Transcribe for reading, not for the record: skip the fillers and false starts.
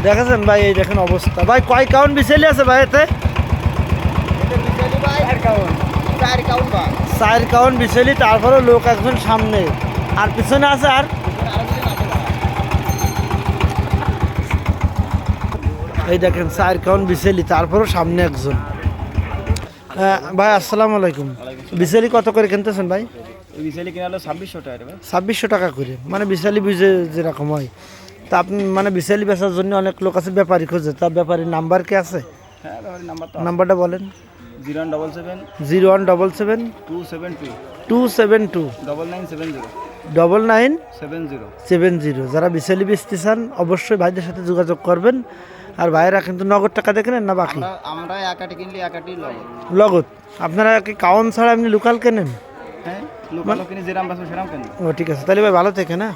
দেখেছেন ভাই, এই দেখেন অবস্থা ভাই। কয় কাউন্ট বিছেলি আছে ভাই এতে? 4 কাউন্ট বিছেলি। তারপরেও লোক একজন সামনে আর পিছনে আছে। আর এই দেখেন 4 কাউন্ট বিছেলি, তারপরেও সামনে একজন। ভাই আসসালামু আলাইকুম। বিছেলি কত করে কিনতেছেন ভাই? বিশালি কিনা হলো 2600 টাকা ভাই। 2600 টাকা করে, মানে বিশালি বুঝে যেরকম হয়। তা আপনি মানে বিশালি বেচার জন্য অনেক লোক আছে, ব্যাপারী খোঁজে। তা ব্যাপারীর নাম্বার কি আছে? হ্যাঁ ব্যাপারীর নাম্বার তো নাম্বারটা বলেন। 0177 0177 272 272 9970 9970। 70। যারা বিশালি বেচতে চান অবশ্যই ভাইদের সাথে যোগাযোগ করবেন। আর ভাইয়েরা কিন্তু নগদ টাকা দেখেন না বাকি? আমরা একাটি কিনলে একাটি লগত। আপনারা কি কাউন্ট ছাড়া এমনি লোকাল কেনেন? হ্যাঁ লোকাল কিনে যেরাম বাসো সেরাম কেন। ও ঠিক আছে, তাহলে ভাই ভালো থেকে না।